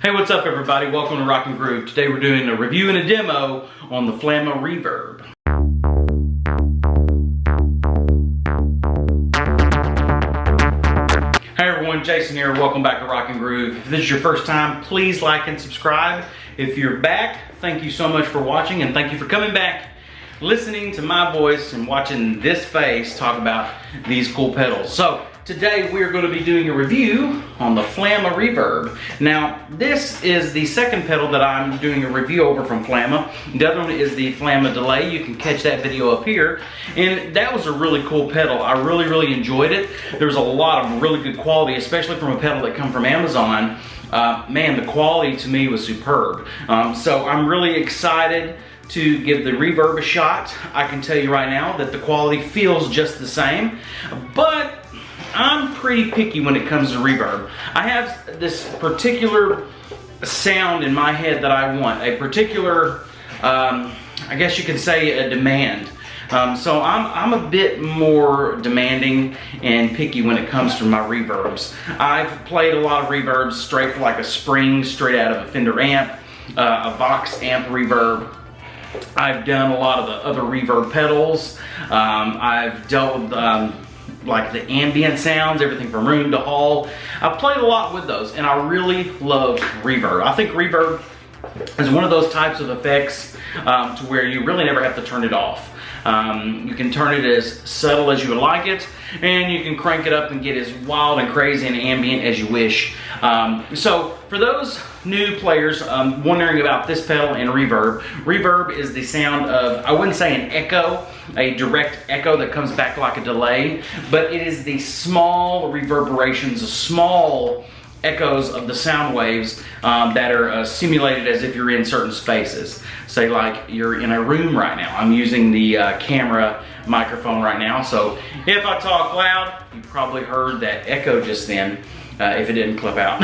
Hey, what's up everybody? Welcome to Rock and Groove. Today we're doing a review and a demo on the Flamma Reverb. Hey everyone, Jason here. Welcome back to Rock and Groove. If this is your first time, please like and subscribe. If you're back, thank you so much for watching and thank you for coming back, listening to my voice and watching this face talk about these cool pedals. So today we're going to be doing a review on the Flamma Reverb. Now this is the second pedal that I'm doing a review over from Flamma. The other one is the Flamma Delay. You can catch that video up here. And that was a really cool pedal. I really enjoyed it. There's a lot of really good quality, especially from a pedal that come from Amazon. Man, the quality to me was superb. So I'm really excited to give the reverb a shot. I can tell you right now that the quality feels just the same, but I'm pretty picky when it comes to reverb. I have this particular sound in my head that I want, a particular, I guess you could say a demand. So I'm a bit more demanding and picky when it comes to my reverbs. I've played a lot of reverbs straight for like a spring, straight out of a Fender amp, a Vox amp reverb. I've done a lot of the other reverb pedals. I've dealt with like the ambient sounds, everything from room to hall. I've played a lot with those and I really love reverb. I think reverb is one of those types of effects to where you really never have to turn it off. You can turn it as subtle as you would like it, and you can crank it up and get as wild and crazy and ambient as you wish. So for those new players wondering about this pedal and reverb, reverb is the sound of, I wouldn't say an echo, a direct echo that comes back like a delay, but it is the small reverberations, the small echoes of the sound waves that are simulated as if you're in certain spaces. Say like you're in a room right now. I'm using the camera microphone right now, so if I talk loud, you probably heard that echo just then, if it didn't clip out.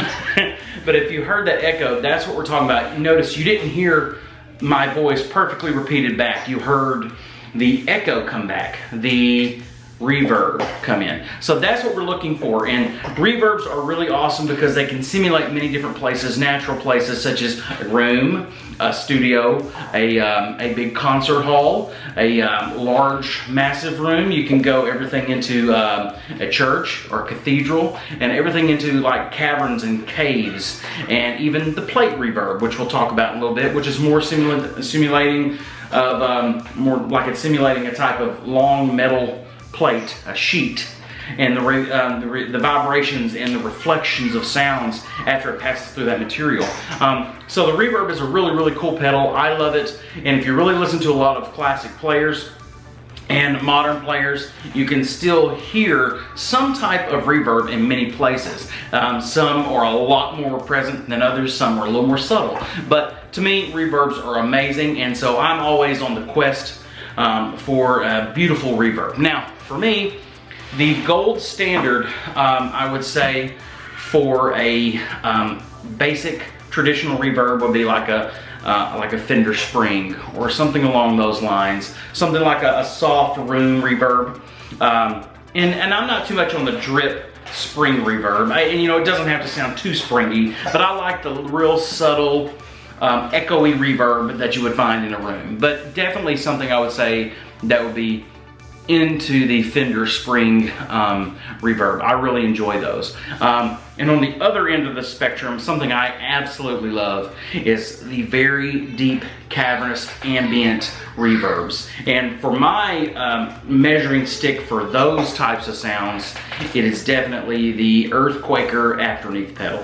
But if you heard that echo, that's what we're talking about. Notice you didn't hear my voice perfectly repeated back. You heard the echo come back, the reverb come in. So that's what we're looking for, and reverbs are really awesome because they can simulate many different places, natural places such as a room, a studio, a big concert hall, a large massive room. You can go everything into a church or a cathedral, and everything into like caverns and caves, and even the plate reverb, which we'll talk about in a little bit, which is more simulating of more like it's simulating a type of long metal plate, a sheet, and the vibrations and the reflections of sounds after it passes through that material. So the reverb is a really cool pedal. I love it, and if you really listen to a lot of classic players and modern players, you can still hear some type of reverb in many places. Some are a lot more present than others, some are a little more subtle. But to me, reverbs are amazing, and so I'm always on the quest for a beautiful reverb. Now, for me, the gold standard, I would say, for a basic traditional reverb would be like a Fender Spring or something along those lines. Something like a soft room reverb. And I'm not too much on the drip spring reverb. And you know, it doesn't have to sound too springy, but I like the real subtle, echoey reverb that you would find in a room. But definitely something I would say that would be into the Fender Spring reverb. I really enjoy those. And on the other end of the spectrum, something I absolutely love is the very deep, cavernous, ambient reverbs. And for my measuring stick for those types of sounds, it is definitely the Earthquaker Afterneath pedal.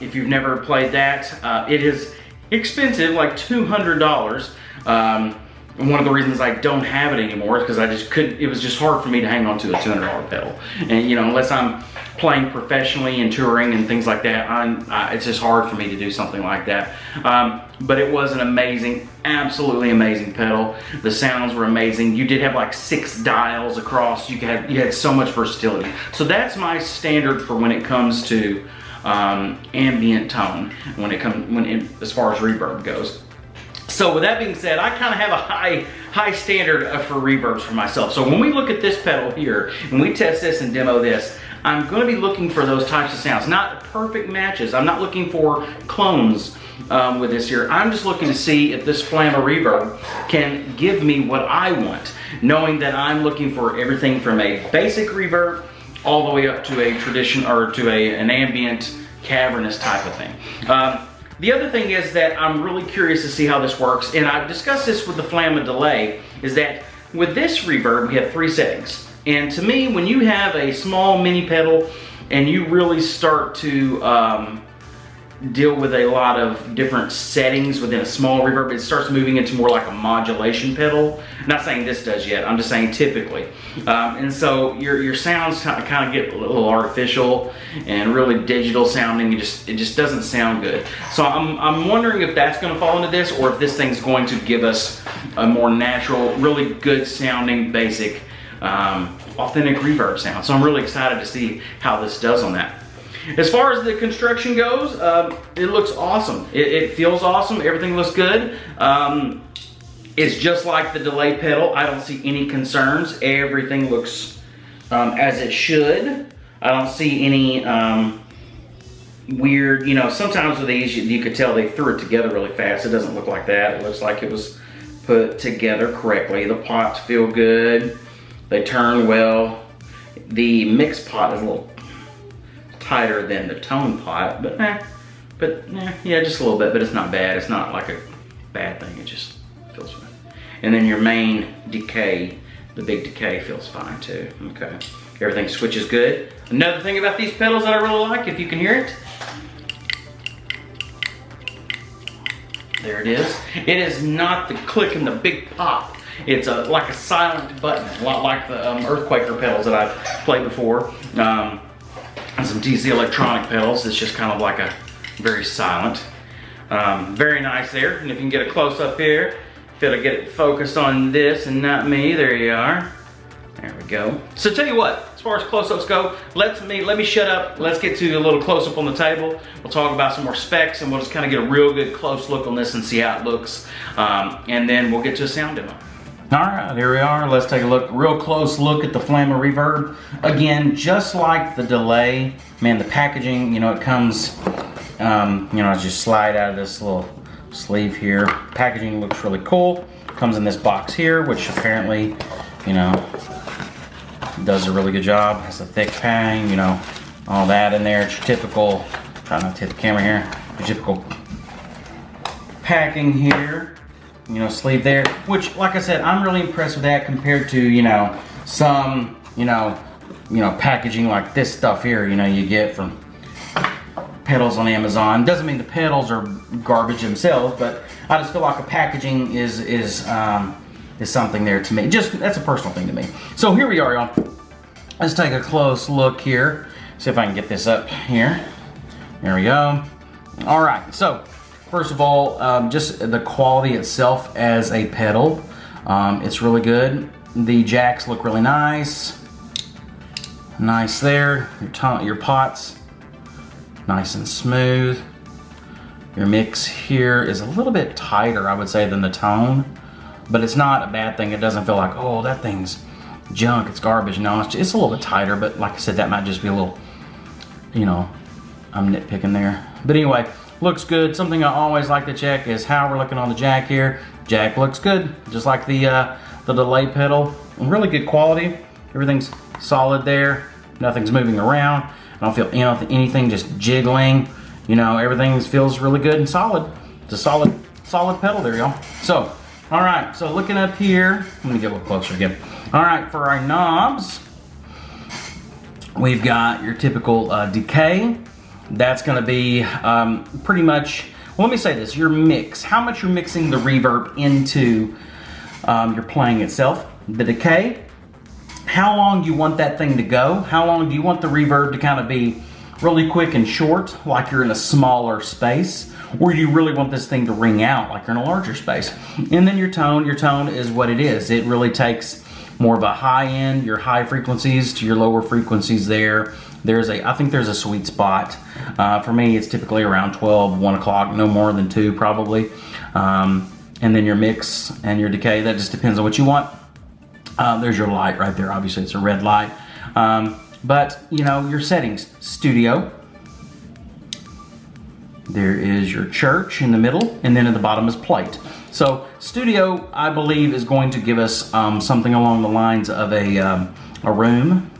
If you've never played that, it is expensive, like $200. One of the reasons I don't have it anymore is because I just couldn't, it was just hard for me to hang on to a $200 pedal. And you know, unless I'm playing professionally and touring and things like that, it's just hard for me to do something like that. But it was an amazing, absolutely amazing pedal. The sounds were amazing. You did have like 6 dials across. You had so much versatility. So that's my standard for when it comes to ambient tone, as far as reverb goes. So with that being said, I kind of have a high standard for reverbs for myself. So when we look at this pedal here, and we test this and demo this, I'm going to be looking for those types of sounds. Not perfect matches. I'm not looking for clones with this here. I'm just looking to see if this Flamma Reverb can give me what I want, knowing that I'm looking for everything from a basic reverb all the way up to a tradition or to an ambient cavernous type of thing. The other thing is that I'm really curious to see how this works, and I've discussed this with the Flamma delay, is that with this reverb we have 3 settings. And to me, when you have a small mini pedal and you really start to deal with a lot of different settings within a small reverb, it starts moving into more like a modulation pedal. I'm not saying this does yet, I'm just saying typically. And so your sounds kind of get a little artificial and really digital sounding. It just doesn't sound good. So I'm wondering if that's going to fall into this, or if this thing's going to give us a more natural, really good sounding, basic, authentic reverb sound. So I'm really excited to see how this does on that. As far as the construction goes, it looks awesome. It feels awesome. Everything looks good. It's just like the delay pedal. I don't see any concerns. Everything looks as it should. I don't see any weird, you know, sometimes with these you could tell they threw it together really fast. It doesn't look like that. It looks like it was put together correctly. The pots feel good. They turn well. The mix pot is a little tighter than the tone pot, but yeah, just a little bit, but it's not bad. It's not like a bad thing, it just feels fine. And then your main decay, the big decay, feels fine too. Okay, everything switches good. Another thing about these pedals that I really like, if you can hear it, there it is. It is not the click and the big pop. It's like a silent button, a lot like the Earthquaker pedals that I've played before. And some DC electronic pedals. It's just kind of like a very silent. Very nice there. And if you can get a close up here, if it'll get it focused on this and not me, there you are. There we go. So tell you what, as far as close-ups go, let me shut up. Let's get to a little close-up on the table. We'll talk about some more specs, and we'll just kind of get a real good close look on this and see how it looks. And then we'll get to a sound demo. All right, here we are. Let's take a look, real close look at the Flamma Reverb. Again, just like the delay, man, the packaging, you know, it comes, you know, as you slide out of this little sleeve here. Packaging looks really cool. Comes in this box here, which apparently, you know, does a really good job. Has a thick padding, you know, all that in there. It's your typical, try not to hit the camera here, your typical packing here. You know, sleeve there, which, like I said, I'm really impressed with that compared to, you know, some, you know, packaging like this stuff here, you know, you get from pedals on Amazon. Doesn't mean the pedals are garbage themselves, but I just feel like the packaging is something there to me. Just, that's a personal thing to me. So here we are, y'all. Let's take a close look here. See if I can get this up here. There we go. All right, so first of all, just the quality itself as a pedal, it's really good. The jacks look really nice. Nice there. Your pots, nice and smooth. Your mix here is a little bit tighter, I would say, than the tone, but it's not a bad thing. It doesn't feel like, oh, that thing's junk, it's garbage. No, it's a little bit tighter, but like I said, that might just be a little, you know, I'm nitpicking there. But anyway, looks good. Something I always like to check is how we're looking on the jack here. Jack looks good, just like the delay pedal. Really good quality. Everything's solid there. Nothing's moving around. I don't feel, you know, anything just jiggling. You know, everything feels really good and solid. It's a solid pedal there, y'all. So, all right. So looking up here, let me get a little closer again. All right, for our knobs, we've got your typical decay. That's going to be pretty much, well, let me say this, your mix, how much you're mixing the reverb into your playing itself, the decay, how long you want that thing to go, how long do you want the reverb to kind of be really quick and short, like you're in a smaller space, or do you really want this thing to ring out like you're in a larger space? And then your tone is what it is. It really takes more of a high end, your high frequencies to your lower frequencies there. I think there's a sweet spot. For me, it's typically around 12, 1 o'clock, no more than 2 probably. And then your mix and your decay, that just depends on what you want. There's your light right there. Obviously, it's a red light. But, you know, your settings, studio. There is your church in the middle, and then at the bottom is plate. So studio, I believe, is going to give us something along the lines of a room,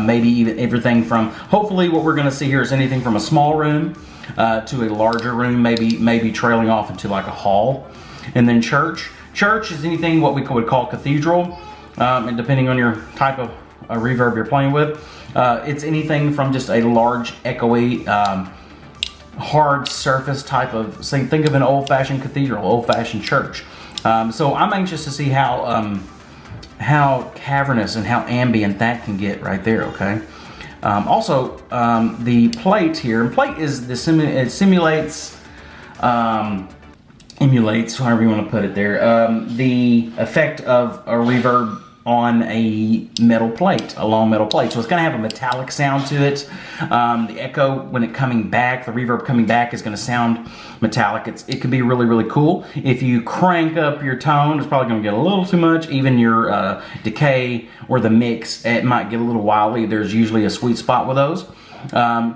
maybe even everything from, hopefully what we're going to see here is anything from a small room to a larger room, maybe trailing off into like a hall. And then church. Church is anything what we would call cathedral, and depending on your type of reverb you're playing with. It's anything from just a large, echoey, hard surface type of, say, think of an old-fashioned cathedral, old-fashioned church. So I'm anxious to see how cavernous and how ambient that can get right there, okay? Also, the plate here, and plate is, it simulates, emulates, however you want to put it there, the effect of a reverb on a metal plate, a long metal plate. So it's going to have a metallic sound to it. The echo, when it coming back, the reverb coming back is going to sound metallic. It can be really, really cool. If you crank up your tone, it's probably going to get a little too much. Even your decay or the mix, it might get a little wildly. There's usually a sweet spot with those.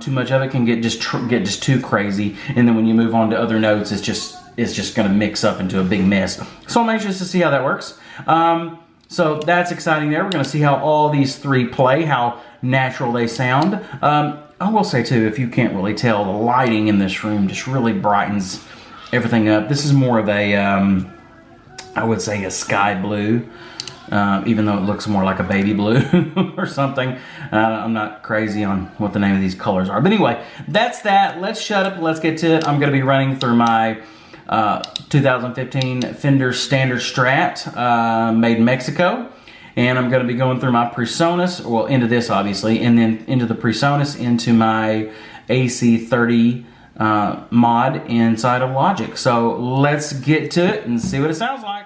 Too much of it can get just too crazy. And then when you move on to other notes, it's just going to mix up into a big mess. So I'm anxious to see how that works. So that's exciting there. We're going to see how all these three play, how natural they sound. I will say too, if you can't really tell, the lighting in this room just really brightens everything up. This is more of a, I would say a sky blue, even though it looks more like a baby blue or something. I'm not crazy on what the name of these colors are. But anyway, that's that. Let's shut up. Let's get to it. I'm going to be running through my 2015 Fender Standard Strat, made in Mexico, and I'm going to be going through my PreSonus, well, into this obviously, and then into the PreSonus, into my AC30 mod inside of Logic. So let's get to it and see what it sounds like.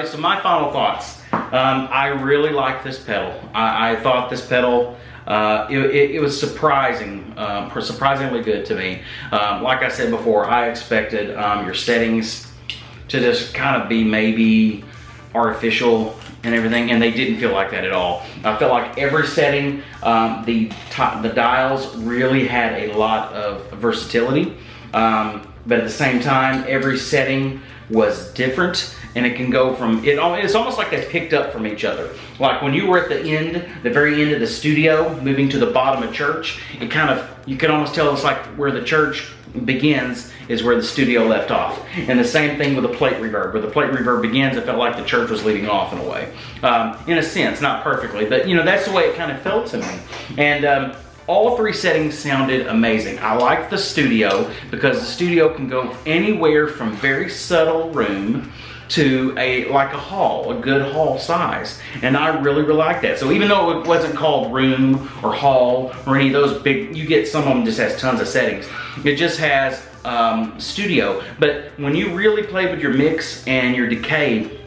so my final thoughts. I really like this pedal. I thought this pedal, it was surprisingly good to me. Like I said before, I expected your settings to just kind of be maybe artificial and everything, and they didn't feel like that at all. I felt like every setting, the dials really had a lot of versatility, but at the same time, every setting was different, and it can go from, it's almost like they picked up from each other. Like when you were at the very end of the studio, moving to the bottom of church, you can almost tell it's like where the church begins is where the studio left off. And the same thing with the plate reverb. Where the plate reverb begins, it felt like the church was leading off in a way. In a sense, not perfectly, but that's the way it kind of felt to me. And all three settings sounded amazing. I liked the studio because the studio can go anywhere from very subtle room to like a hall, a good hall size. And I really like that. So even though it wasn't called room or hall or any of those big, you get some of them just has tons of settings. It just has studio. But when you really play with your mix and your decay,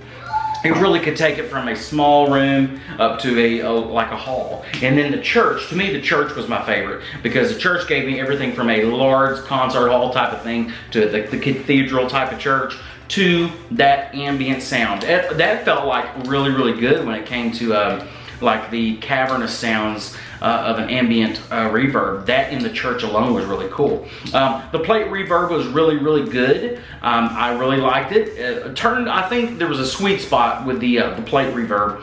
it really could take it from a small room up to like a hall. And then the church, to me the church was my favorite because the church gave me everything from a large concert hall type of thing to the cathedral type of church to that ambient sound. That felt like really good when it came to like the cavernous sounds of an ambient reverb. That in the church alone was really cool. The plate reverb was really good. I really liked it. I think there was a sweet spot with the plate reverb.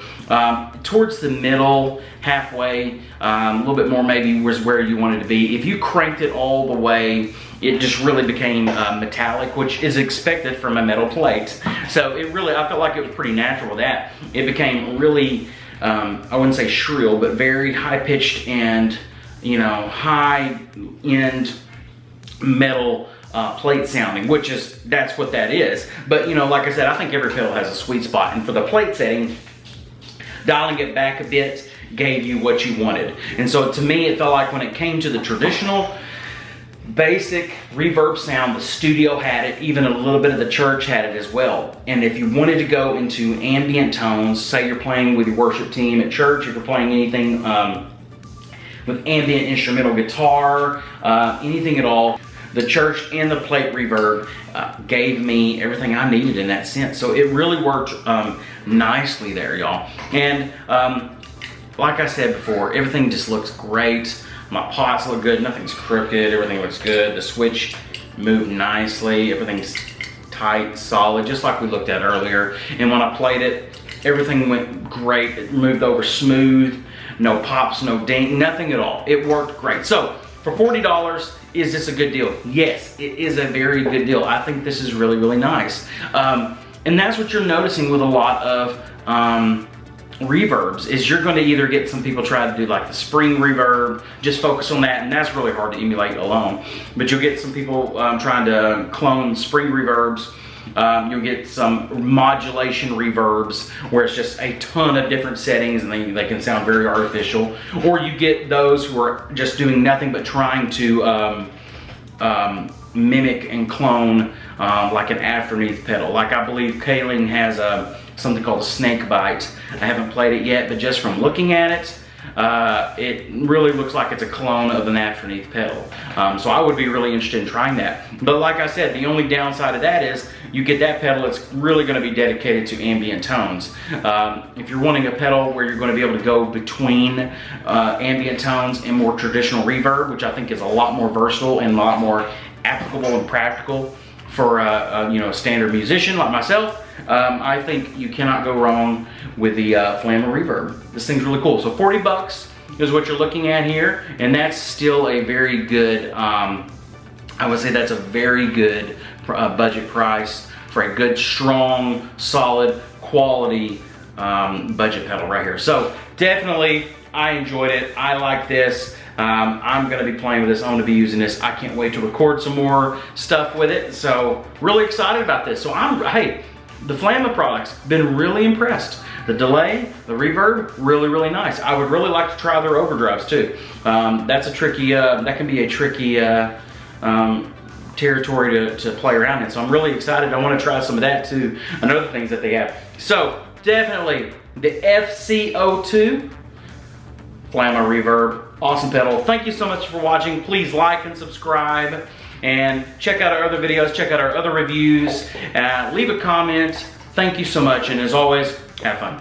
Towards the middle, halfway, a little bit more maybe was where you wanted to be. If you cranked it all the way, it just really became metallic, which is expected from a metal plate. So I felt like it was pretty natural with that. It became really, I wouldn't say shrill, but very high-pitched and, high-end metal plate sounding, that's what that is. But, like I said, I think every pedal has a sweet spot. And for the plate setting, dialing it back a bit gave you what you wanted. And so to me, it felt like when it came to the traditional basic reverb sound, the studio had it, even a little bit of the church had it as well. And if you wanted to go into ambient tones, say you're playing with your worship team at church, if you're playing anything with ambient instrumental guitar, anything at all, the church and the plate reverb gave me everything I needed in that sense. So it really worked nicely there, y'all. And like I said before, everything just looks great. My pots look good, nothing's crooked, everything looks good. The switch moved nicely, everything's tight, solid, just like we looked at earlier. And when I played it, everything went great. It moved over smooth, no pops, no ding, nothing at all. It worked great. So for $40, is this a good deal? Yes, it is a very good deal. I think this is really nice. And that's what you're noticing with a lot of reverbs, is you're going to either get some people try to do like the spring reverb, just focus on that, and that's really hard to emulate alone. But you'll get some people trying to clone spring reverbs. You'll get some modulation reverbs where it's just a ton of different settings and they can sound very artificial. Or you get those who are just doing nothing but trying to mimic and clone like an afterneath pedal. Like I believe Kaling has something called a snake bite. I haven't played it yet, but just from looking at it, it really looks like it's a clone of an afterneath pedal. So I would be really interested in trying that. But like I said, the only downside of that is you get that pedal, it's really going to be dedicated to ambient tones. If you're wanting a pedal where you're going to be able to go between ambient tones and more traditional reverb, which I think is a lot more versatile and a lot more applicable and practical for a standard musician like myself, I think you cannot go wrong with the Flamma Reverb. This thing's really cool. So 40 bucks is what you're looking at here, and that's still a very good, I would say that's a very good budget price for a good, strong, solid, quality budget pedal right here. So definitely, I enjoyed it. I like this. I'm going to be playing with this. I'm going to be using this. I can't wait to record some more stuff with it. So really excited about this. So hey, the Flamma products, been really impressed. The delay, the reverb, really nice. I would really like to try their overdrives too. That's a tricky, that can be a tricky territory to play around in. So I'm really excited. I want to try some of that too, and other things that they have. So definitely the FCO2 Flamma Reverb. Awesome pedal. Thank you so much for watching. Please like and subscribe, and check out our other videos, check out our other reviews, leave a comment. Thank you so much, and as always, have fun.